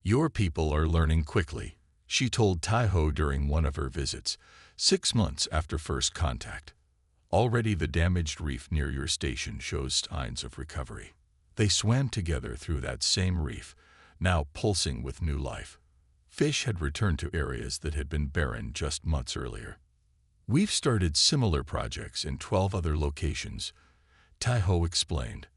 Your people are learning quickly, she told Tai-ho during one of her visits, 6 months after first contact. Already the damaged reef near your station shows signs of recovery. They swam together through that same reef, now pulsing with new life. Fish had returned to areas that had been barren just months earlier. We've started similar projects in 12 other locations, Tai-ho explained.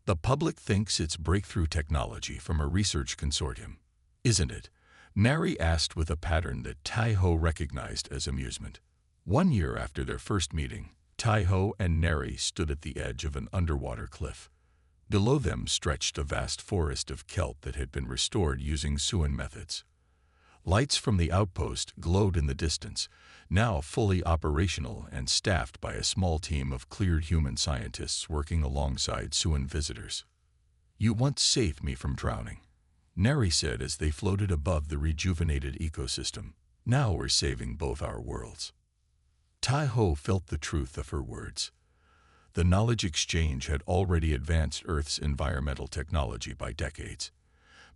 The public thinks it's breakthrough technology from a research consortium, isn't it? Nari asked with a pattern that Tai-ho recognized as amusement. 1 year after their first meeting, Tai-ho and Nari stood at the edge of an underwater cliff. Below them stretched a vast forest of kelp that had been restored using Suan methods. Lights from the outpost glowed in the distance, now fully operational and staffed by a small team of cleared human scientists working alongside Suan visitors. You once saved me from drowning, Nari said as they floated above the rejuvenated ecosystem. Now we're saving both our worlds. Tai-ho felt the truth of her words. The knowledge exchange had already advanced Earth's environmental technology by decades.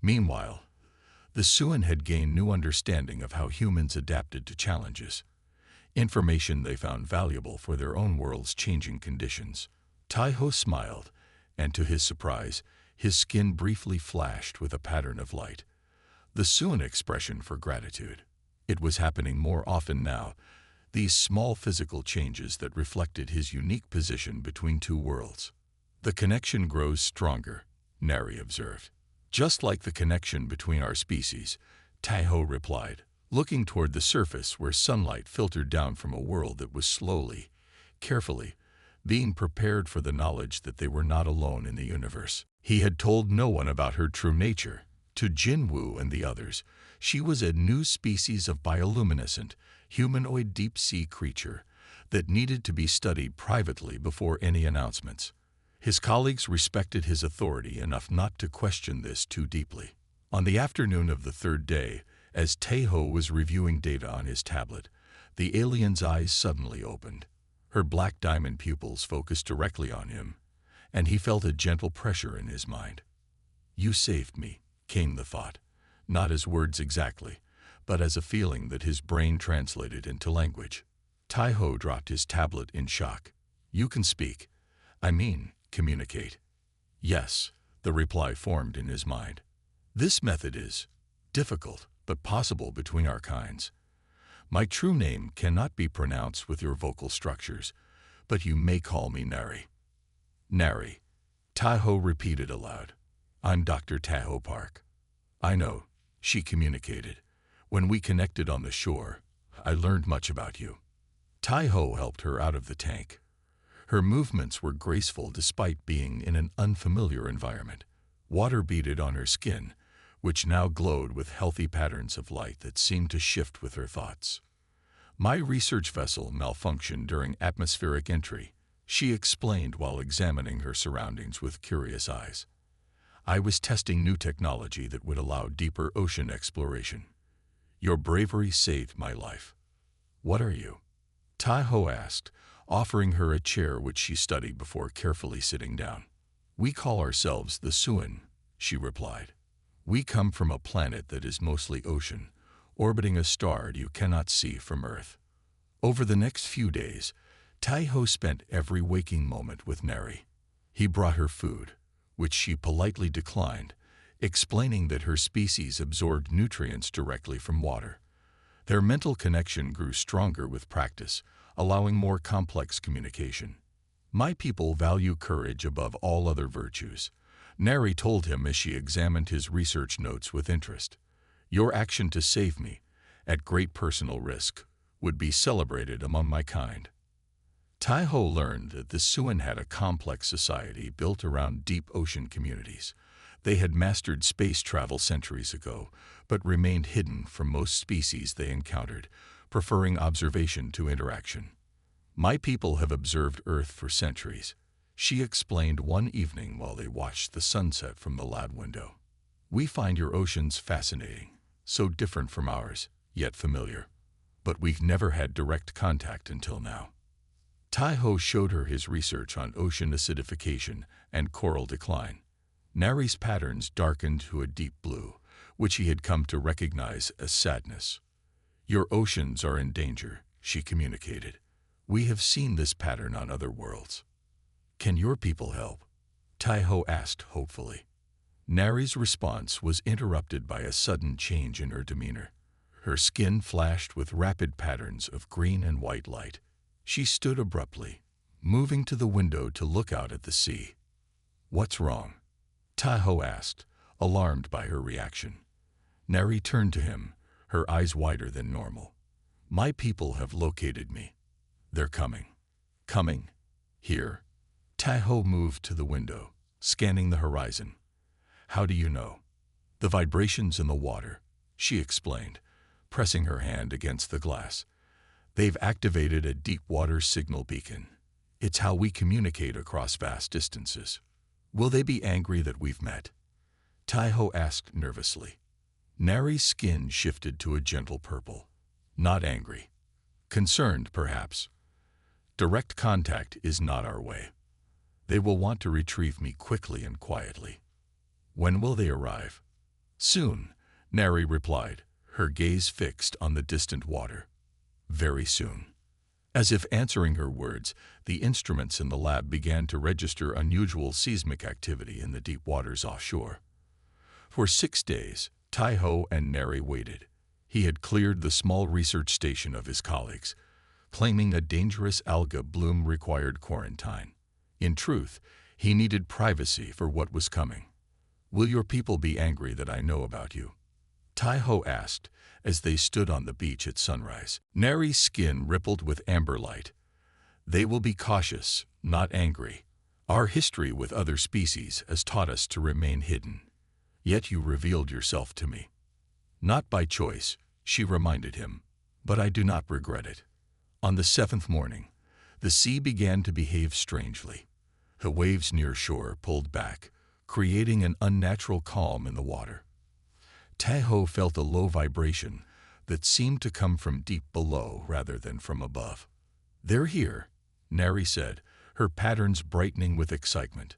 Meanwhile, the Suan had gained new understanding of how humans adapted to challenges, information they found valuable for their own world's changing conditions. Tai-ho smiled, and to his surprise, his skin briefly flashed with a pattern of light. The Suan expression for gratitude. It was happening more often now, these small physical changes that reflected his unique position between two worlds. The connection grows stronger, Nari observed. Just like the connection between our species, Tai-ho replied, looking toward the surface where sunlight filtered down from a world that was slowly, carefully, being prepared for the knowledge that they were not alone in the universe. He had told no one about her true nature. To Jinwoo and the others, she was a new species of bioluminescent, humanoid deep-sea creature that needed to be studied privately before any announcements. His colleagues respected his authority enough not to question this too deeply. On the afternoon of the third day, as Tai-ho was reviewing data on his tablet, the alien's eyes suddenly opened. Her black diamond pupils focused directly on him, and he felt a gentle pressure in his mind. You saved me, came the thought, not as words exactly, but as a feeling that his brain translated into language. Tai-ho dropped his tablet in shock. You can speak. I mean, communicate. Yes, the reply formed in his mind. This method is difficult, but possible between our kinds. My true name cannot be pronounced with your vocal structures, but you may call me Nari. Nari, Tai-ho repeated aloud. I'm Dr. Tai-ho Park. I know, she communicated. When we connected on the shore, I learned much about you. Tai-ho helped her out of the tank. Her movements were graceful despite being in an unfamiliar environment. Water beaded on her skin, which now glowed with healthy patterns of light that seemed to shift with her thoughts. My research vessel malfunctioned during atmospheric entry, she explained while examining her surroundings with curious eyes. I was testing new technology that would allow deeper ocean exploration. Your bravery saved my life. What are you? Tai-ho asked, offering her a chair which she studied before carefully sitting down. We call ourselves the Suan, she replied. We come from a planet that is mostly ocean, orbiting a star you cannot see from Earth. Over the next few days, Tai-ho spent every waking moment with Nari. He brought her food, which she politely declined, explaining that her species absorbed nutrients directly from water. Their mental connection grew stronger with practice, allowing more complex communication. My people value courage above all other virtues, Nari told him as she examined his research notes with interest. Your action to save me, at great personal risk, would be celebrated among my kind. Tai-ho learned that the Suan had a complex society built around deep ocean communities. They had mastered space travel centuries ago, but remained hidden from most species they encountered, preferring observation to interaction. My people have observed Earth for centuries, she explained one evening while they watched the sunset from the lab window. We find your oceans fascinating, so different from ours, yet familiar. But we've never had direct contact until now. Tai-ho showed her his research on ocean acidification and coral decline. Nari's patterns darkened to a deep blue, which he had come to recognize as sadness. "Your oceans are in danger," she communicated. "We have seen this pattern on other worlds." "Can your people help?" Taiho asked hopefully. Nari's response was interrupted by a sudden change in her demeanor. Her skin flashed with rapid patterns of green and white light. She stood abruptly, moving to the window to look out at the sea. "What's wrong?" Taiho asked, alarmed by her reaction. Nari turned to him, her eyes wider than normal. "My people have located me. They're coming." "Coming? Here?" Taiho moved to the window, scanning the horizon. "How do you know?" "The vibrations in the water," she explained, pressing her hand against the glass. "They've activated a deep water signal beacon. It's how we communicate across vast distances." "Will they be angry that we've met?" Taiho asked nervously. Nari's skin shifted to a gentle purple. "Not angry. Concerned, perhaps. Direct contact is not our way. They will want to retrieve me quickly and quietly." "When will they arrive?" "Soon," Nari replied, her gaze fixed on the distant water. "Very soon." As if answering her words, the instruments in the lab began to register unusual seismic activity in the deep waters offshore. For 6 days, Taiho and Nari waited. He had cleared the small research station of his colleagues, claiming a dangerous alga bloom required quarantine. In truth, he needed privacy for what was coming. "Will your people be angry that I know about you?" Taiho asked as they stood on the beach at sunrise. Nari's skin rippled with amber light. "They will be cautious, not angry. Our history with other species has taught us to remain hidden. Yet you revealed yourself to me." "Not by choice," she reminded him, "but I do not regret it." On the 7th morning, the sea began to behave strangely. The waves near shore pulled back, creating an unnatural calm in the water. Taiho felt a low vibration that seemed to come from deep below rather than from above. "They're here," Nari said, her patterns brightening with excitement.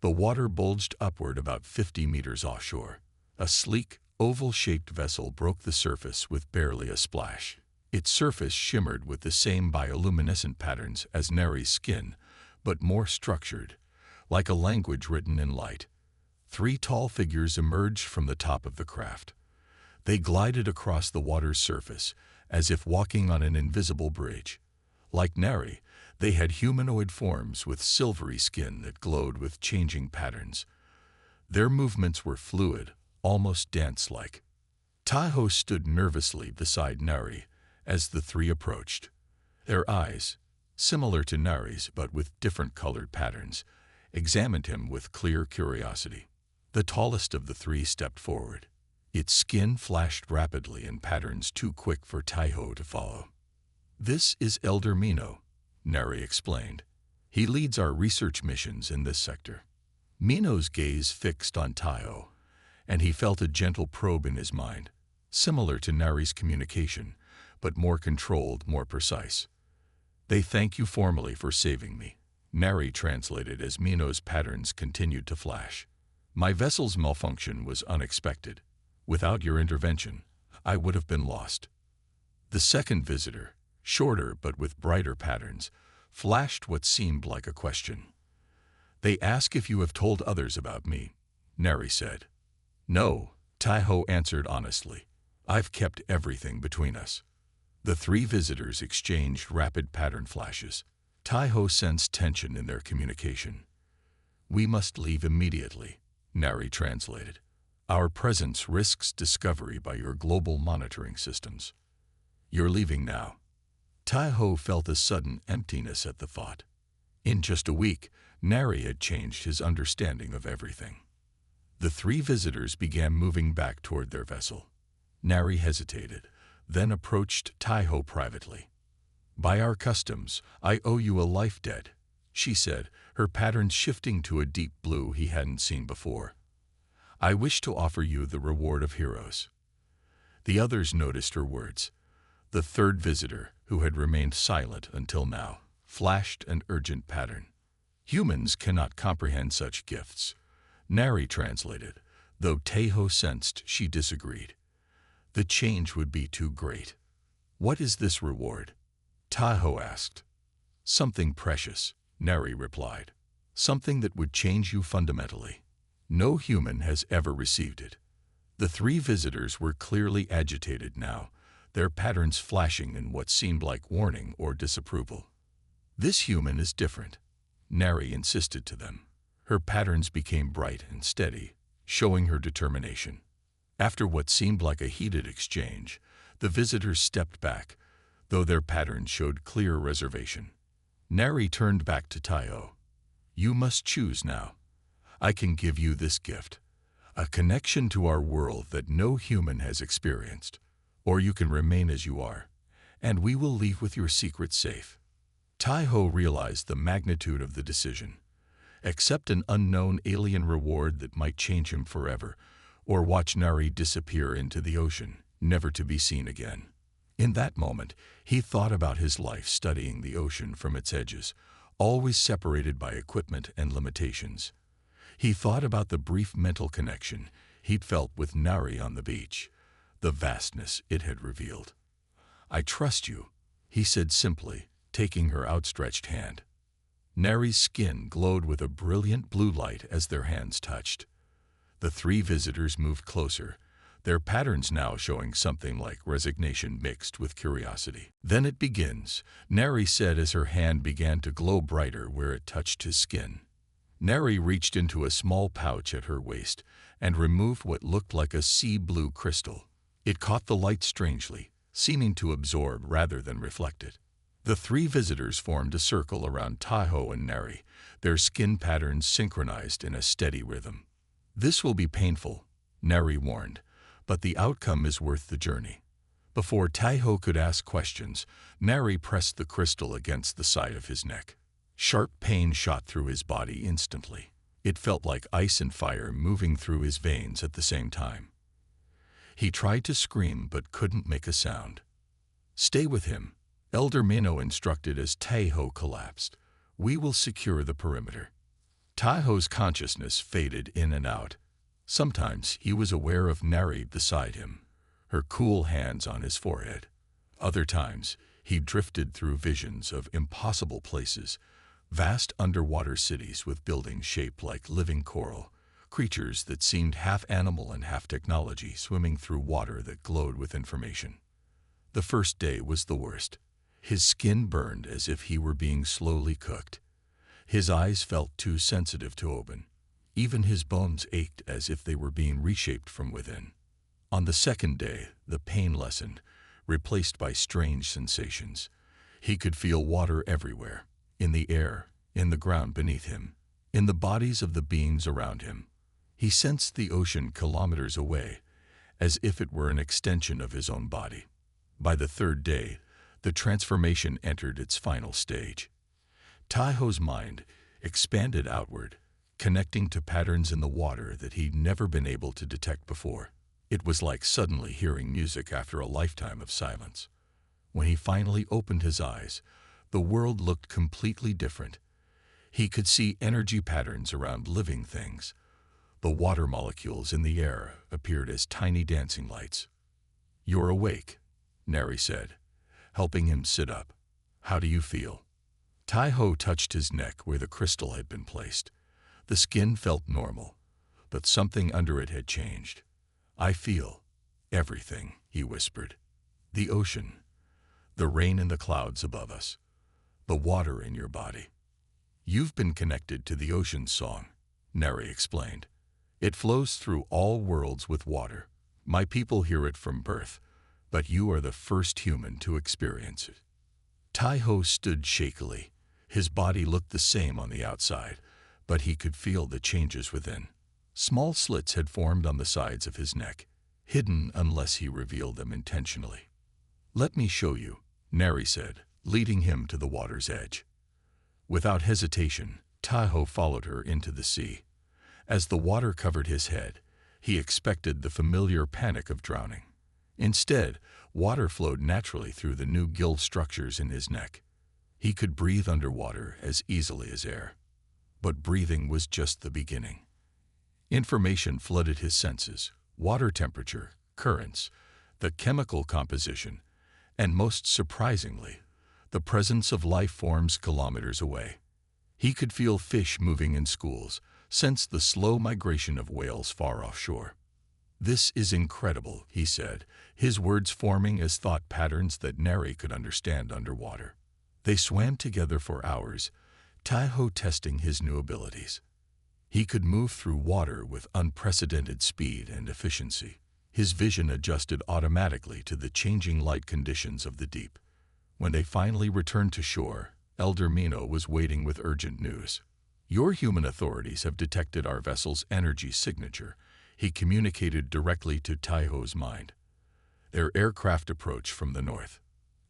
The water bulged upward about 50 meters offshore. A sleek, oval-shaped vessel broke the surface with barely a splash. Its surface shimmered with the same bioluminescent patterns as Nari's skin, but more structured, like a language written in light. 3 tall figures emerged from the top of the craft. They glided across the water's surface, as if walking on an invisible bridge. Like Nari, they had humanoid forms with silvery skin that glowed with changing patterns. Their movements were fluid, almost dance-like. Taiho stood nervously beside Nari as the 3 approached. Their eyes, similar to Nari's but with different colored patterns, examined him with clear curiosity. The tallest of the 3 stepped forward. Its skin flashed rapidly in patterns too quick for Taiho to follow. "This is Elder Mino," Nari explained. "He leads our research missions in this sector." Mino's gaze fixed on Taiho, and he felt a gentle probe in his mind, similar to Nari's communication, but more controlled, more precise. "They thank you formally for saving me," Nari translated as Mino's patterns continued to flash. "My vessel's malfunction was unexpected. Without your intervention, I would have been lost." The second visitor, shorter but with brighter patterns, flashed what seemed like a question. "They ask if you have told others about me," Nari said. "No," Taiho answered honestly. "I've kept everything between us." The 3 visitors exchanged rapid pattern flashes. Taiho sensed tension in their communication. "We must leave immediately," Nari translated. "Our presence risks discovery by your global monitoring systems." "You're leaving now." Taiho felt a sudden emptiness at the thought. In just a week, Nari had changed his understanding of everything. The 3 visitors began moving back toward their vessel. Nari hesitated, then approached Taiho privately. "By our customs, I owe you a life debt," she said, her patterns shifting to a deep blue he hadn't seen before. "I wish to offer you the reward of heroes." The others noticed her words. The 3rd visitor, who had remained silent until now, flashed an urgent pattern. "Humans cannot comprehend such gifts," Nari translated, though Tahoe sensed she disagreed. The change would be too great. "What is this reward?" Tahoe asked. "Something precious," Neri replied. "Something that would change you fundamentally. No human has ever received it." The three visitors were clearly agitated now, their patterns flashing in what seemed like warning or disapproval. "This human is different," Neri insisted to them. Her patterns became bright and steady, showing her determination. After what seemed like a heated exchange, the visitors stepped back, though their patterns showed clear reservation. Neri turned back to Tahoe. "You must choose now. I can give you this gift, a connection to our world that no human has experienced, or you can remain as you are, and we will leave with your secret safe." Tahoe realized the magnitude of the decision. Accept an unknown alien reward that might change him forever, or watch Neri disappear into the ocean, never to be seen again. In that moment, he thought about his life studying the ocean from its edges, always separated by equipment and limitations. He thought about the brief mental connection he'd felt with Neri on the beach, the vastness it had revealed. "I trust you," he said simply, taking her outstretched hand. Neri's skin glowed with a brilliant blue light as their hands touched. The three visitors moved closer, their patterns now showing something like resignation mixed with curiosity. "Then it begins," Neri said as her hand began to glow brighter where it touched his skin. Neri reached into a small pouch at her waist and removed what looked like a sea blue crystal. It caught the light strangely, seeming to absorb rather than reflect it. The three visitors formed a circle around Tahoe and Neri, their skin patterns synchronized in a steady rhythm. "This will be painful," Neri warned, "but the outcome is worth the journey." Before Tahoe could ask questions, Neri pressed the crystal against the side of his neck. Sharp pain shot through his body instantly. It felt like ice and fire moving through his veins at the same time. He tried to scream but couldn't make a sound. "Stay with him," Elder Minnow instructed as Tahoe collapsed. "We will secure the perimeter." Tahoe's consciousness faded in and out. Sometimes he was aware of Neri beside him, her cool hands on his forehead. Other times he drifted through visions of impossible places, vast underwater cities with buildings shaped like living coral, creatures that seemed half animal and half technology swimming through water that glowed with information. The first day was the worst. His skin burned as if he were being slowly cooked. His eyes felt too sensitive to open. Even his bones ached as if they were being reshaped from within. On the second day, the pain lessened, replaced by strange sensations. He could feel water everywhere, in the air, in the ground beneath him, in the bodies of the beings around him. He sensed the ocean kilometers away, as if it were an extension of his own body. By the third day, the transformation entered its final stage. Tahoe's mind expanded outward, connecting to patterns in the water that he'd never been able to detect before. It was like suddenly hearing music after a lifetime of silence. When he finally opened his eyes, the world looked completely different. He could see energy patterns around living things. The water molecules in the air appeared as tiny dancing lights. "You're awake," Neri said, helping him sit up. "How do you feel?" Tahoe touched his neck where the crystal had been placed. The skin felt normal, but something under it had changed. "I feel everything," he whispered. "The ocean, the rain in the clouds above us, the water in your body." "You've been connected to the ocean's song," Neri explained. "It flows through all worlds with water. My people hear it from birth, but you are the first human to experience it." Tahoe stood shakily. His body looked the same on the outside, but he could feel the changes within. Small slits had formed on the sides of his neck, hidden unless he revealed them intentionally. "Let me show you," Neri said, leading him to the water's edge. Without hesitation, Tahoe followed her into the sea. As the water covered his head, he expected the familiar panic of drowning. Instead, water flowed naturally through the new gill structures in his neck. He could breathe underwater as easily as air. But breathing was just the beginning. Information flooded his senses: water temperature, currents, the chemical composition, and most surprisingly, the presence of life forms kilometers away. He could feel fish moving in schools, sense the slow migration of whales far offshore. "This is incredible," he said, his words forming as thought patterns that Neri could understand underwater. They swam together for hours, Taiho testing his new abilities. He could move through water with unprecedented speed and efficiency. His vision adjusted automatically to the changing light conditions of the deep. When they finally returned to shore, Elder Mino was waiting with urgent news. "Your human authorities have detected our vessel's energy signature," he communicated directly to Taiho's mind. Their aircraft approached from the north.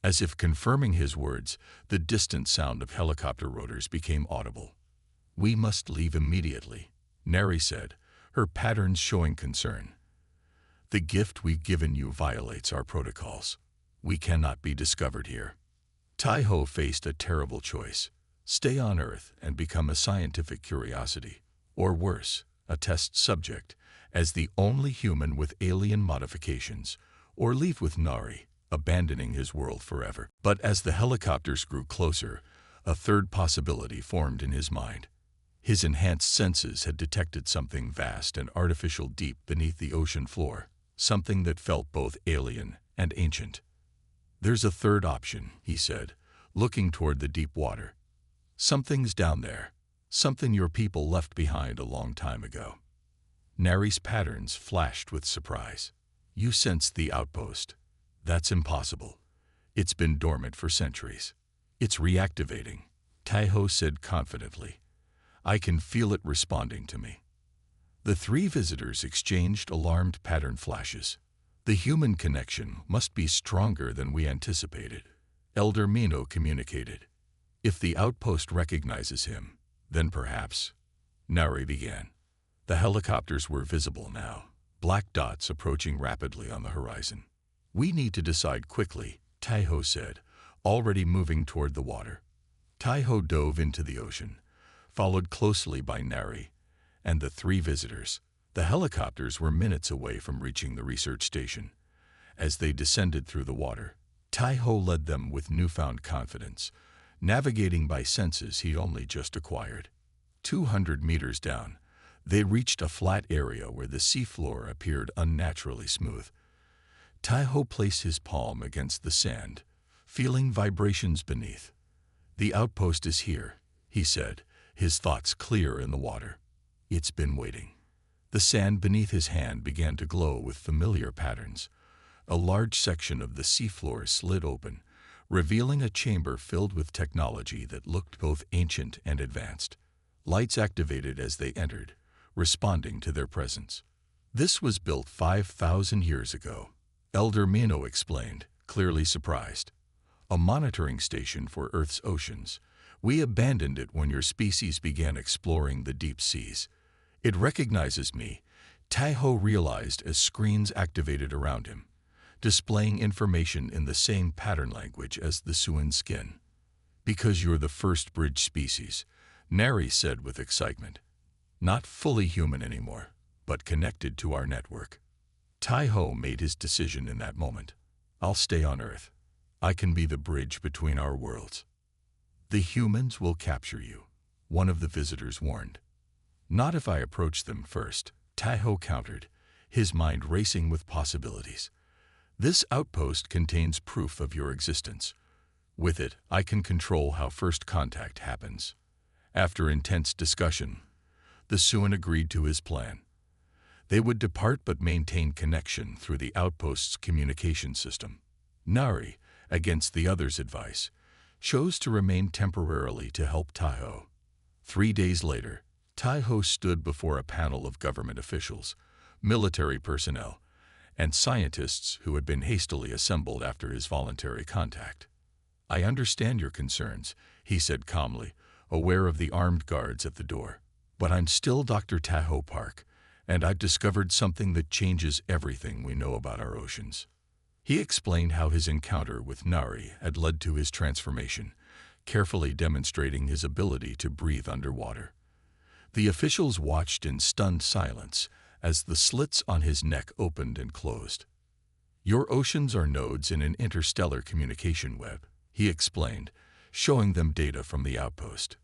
As if confirming his words, the distant sound of helicopter rotors became audible. "We must leave immediately," Neri said, her patterns showing concern. "The gift we've given you violates our protocols. We cannot be discovered here." Taiho faced a terrible choice: stay on Earth and become a scientific curiosity, or worse, a test subject, as the only human with alien modifications, or leave with Nari, abandoning his world forever. But as the helicopters grew closer, a third possibility formed in his mind. His enhanced senses had detected something vast and artificial deep beneath the ocean floor, something that felt both alien and ancient. "There's a third option," he said, looking toward the deep water. "Something's down there, something your people left behind a long time ago." Nari's patterns flashed with surprise. "You sensed the outpost? That's impossible. It's been dormant for centuries." "It's reactivating," Taiho said confidently. "I can feel it responding to me." The three visitors exchanged alarmed pattern flashes. "The human connection must be stronger than we anticipated," Elder Mino communicated. "If the outpost recognizes him, then perhaps—" Nari began. The helicopters were visible now, black dots approaching rapidly on the horizon. "We need to decide quickly," Taiho said, already moving toward the water. Taiho dove into the ocean, followed closely by Nari and the three visitors. The helicopters were minutes away from reaching the research station. As they descended through the water, Taiho led them with newfound confidence, navigating by senses he'd only just acquired. 200 meters down, they reached a flat area where the seafloor appeared unnaturally smooth. Taiho placed his palm against the sand, feeling vibrations beneath. "The outpost is here," he said, his thoughts clear in the water. "It's been waiting." The sand beneath his hand began to glow with familiar patterns. A large section of the seafloor slid open, revealing a chamber filled with technology that looked both ancient and advanced. Lights activated as they entered, responding to their presence. "This was built 5,000 years ago," Elder Mino explained, clearly surprised. "A monitoring station for Earth's oceans. We abandoned it when your species began exploring the deep seas. It recognizes me," Taiho realized as screens activated around him, displaying information in the same pattern language as the Suan skin. "Because you're the first bridge species," Nari said with excitement. "Not fully human anymore, but connected to our network." Taiho made his decision in that moment. "I'll stay on Earth. I can be the bridge between our worlds." "The humans will capture you," one of the visitors warned. "Not if I approach them first," Taiho countered, his mind racing with possibilities. "This outpost contains proof of your existence. With it, I can control how first contact happens." After intense discussion, the Suan agreed to his plan. They would depart but maintain connection through the outpost's communication system. Nari, against the others' advice, chose to remain temporarily to help Taiho. 3 days later, Taiho stood before a panel of government officials, military personnel, and scientists who had been hastily assembled after his voluntary contact. "I understand your concerns," he said calmly, aware of the armed guards at the door. "But I'm still Dr. Taiho Park, and I've discovered something that changes everything we know about our oceans." He explained how his encounter with Nari had led to his transformation, carefully demonstrating his ability to breathe underwater. The officials watched in stunned silence as the slits on his neck opened and closed. "Your oceans are nodes in an interstellar communication web," he explained, showing them data from the outpost.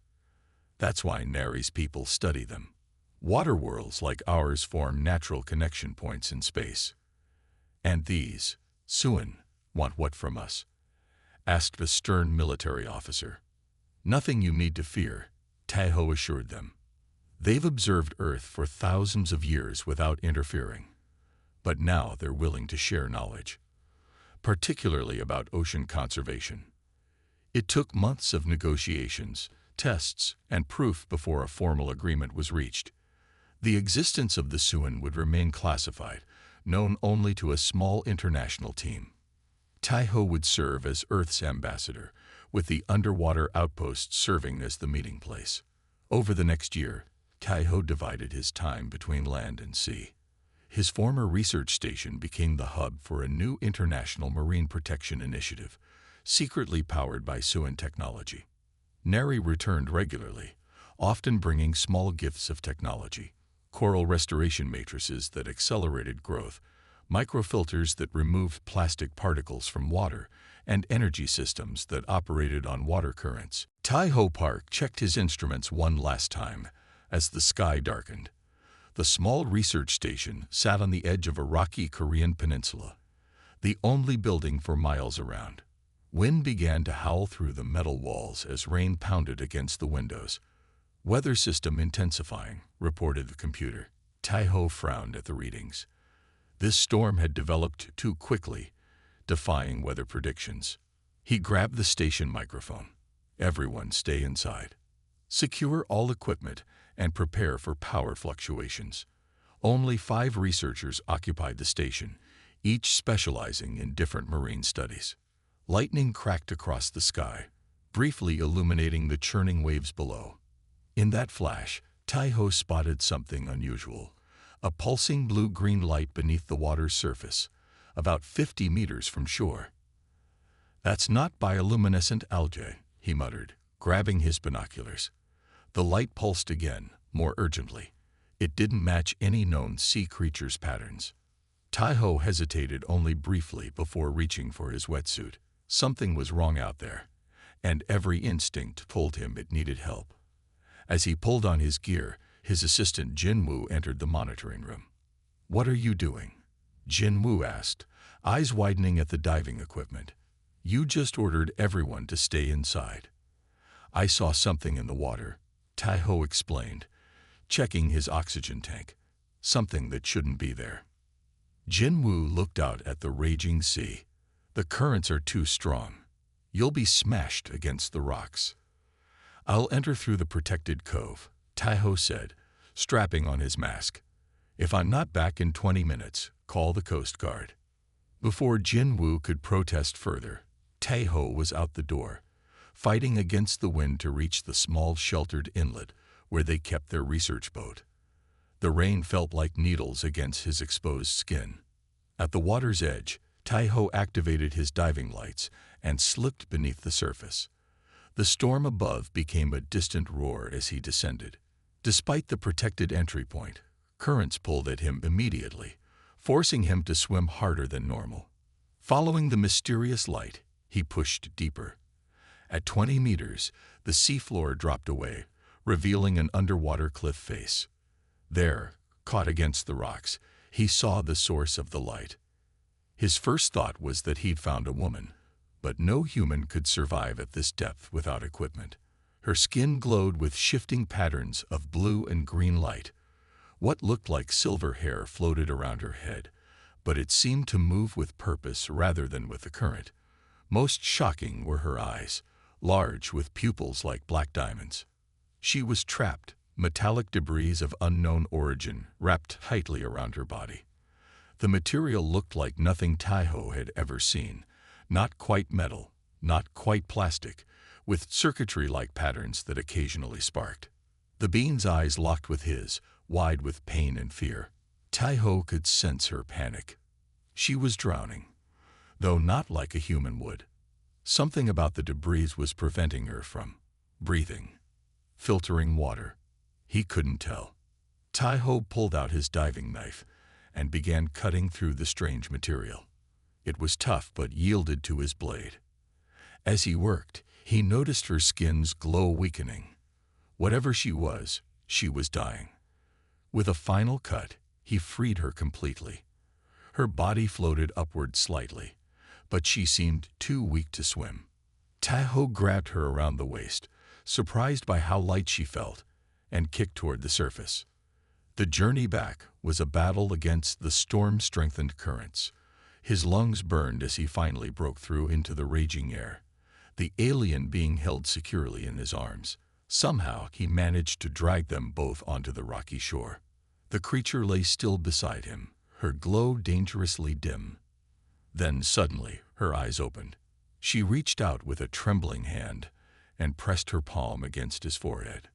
"That's why Nari's people study them. Water worlds like ours form natural connection points in space." "And these, Suan, want what from us?" asked the stern military officer. "Nothing you need to fear," Taiho assured them. "They've observed Earth for thousands of years without interfering. But now they're willing to share knowledge, particularly about ocean conservation." It took months of negotiations, tests, and proof before a formal agreement was reached. The existence of the Suan would remain classified, known only to a small international team. Taiho would serve as Earth's ambassador, with the underwater outpost serving as the meeting place. Over the next year, Taiho divided his time between land and sea. His former research station became the hub for a new international marine protection initiative, secretly powered by Suan technology. Neri returned regularly, often bringing small gifts of technology: coral restoration matrices that accelerated growth, microfilters that removed plastic particles from water, and energy systems that operated on water currents. Taiho Park checked his instruments one last time as the sky darkened. The small research station sat on the edge of a rocky Korean peninsula, the only building for miles around. Wind began to howl through the metal walls as rain pounded against the windows. "Weather system intensifying," reported the computer. Taiho frowned at the readings. This storm had developed too quickly, defying weather predictions. He grabbed the station microphone. "Everyone stay inside. Secure all equipment and prepare for power fluctuations." Only 5 researchers occupied the station, each specializing in different marine studies. Lightning cracked across the sky, briefly illuminating the churning waves below. In that flash, Taiho spotted something unusual: a pulsing blue-green light beneath the water's surface, about 50 meters from shore. "That's not bioluminescent algae," he muttered, grabbing his binoculars. The light pulsed again, more urgently. It didn't match any known sea creature's patterns. Taiho hesitated only briefly before reaching for his wetsuit. Something was wrong out there, and every instinct told him it needed help. As he pulled on his gear, his assistant Jin-Woo entered the monitoring room. "What are you doing?" Jin-Woo asked, eyes widening at the diving equipment. "You just ordered everyone to stay inside." "I saw something in the water," Taiho explained, checking his oxygen tank. "Something that shouldn't be there." Jin-Woo looked out at the raging sea. "The currents are too strong. You'll be smashed against the rocks." "I'll enter through the protected cove," Taiho said, strapping on his mask. "If I'm not back in 20 minutes, call the Coast Guard." Before Jin-Woo could protest further, Taiho was out the door, fighting against the wind to reach the small sheltered inlet where they kept their research boat. The rain felt like needles against his exposed skin. At the water's edge, Taiho activated his diving lights and slipped beneath the surface. The storm above became a distant roar as he descended. Despite the protected entry point, currents pulled at him immediately, forcing him to swim harder than normal. Following the mysterious light, he pushed deeper. At 20 meters, the seafloor dropped away, revealing an underwater cliff face. There, caught against the rocks, he saw the source of the light. His first thought was that he'd found a woman, but no human could survive at this depth without equipment. Her skin glowed with shifting patterns of blue and green light. What looked like silver hair floated around her head, but it seemed to move with purpose rather than with the current. Most shocking were her eyes, large with pupils like black diamonds. She was trapped, metallic debris of unknown origin wrapped tightly around her body. The material looked like nothing Taiho had ever seen, not quite metal, not quite plastic, with circuitry-like patterns that occasionally sparked. The being's eyes locked with his, wide with pain and fear. Taiho could sense her panic. She was drowning, though not like a human would. Something about the debris was preventing her from breathing, filtering water. He couldn't tell. Tai-ho pulled out his diving knife and began cutting through the strange material. It was tough but yielded to his blade. As he worked, he noticed her skin's glow weakening. Whatever she was dying. With a final cut, he freed her completely. Her body floated upward slightly, but she seemed too weak to swim. Tai-ho grabbed her around the waist, surprised by how light she felt, and kicked toward the surface. The journey back was a battle against the storm-strengthened currents. His lungs burned as he finally broke through into the raging air, the alien being held securely in his arms. Somehow he managed to drag them both onto the rocky shore. The creature lay still beside him, her glow dangerously dim. Then suddenly her eyes opened. She reached out with a trembling hand and pressed her palm against his forehead.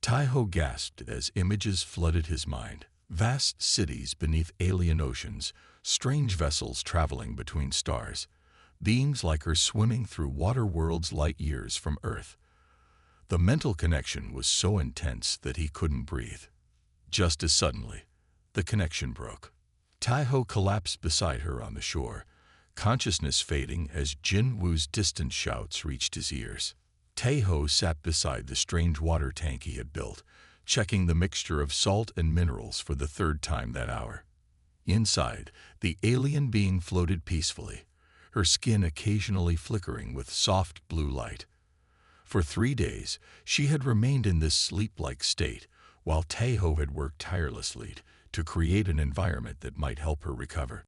Tai-ho gasped as images flooded his mind. Vast cities beneath alien oceans, strange vessels traveling between stars, beings like her swimming through water worlds light years from Earth. The mental connection was so intense that he couldn't breathe. Just as suddenly, the connection broke. Tai-ho collapsed beside her on the shore, consciousness fading as Jin Woo's distant shouts reached his ears. Tai-ho sat beside the strange water tank he had built, checking the mixture of salt and minerals for the third time that hour. Inside, the alien being floated peacefully, her skin occasionally flickering with soft blue light. For 3 days, she had remained in this sleep-like state, while Tai-ho had worked tirelessly to create an environment that might help her recover.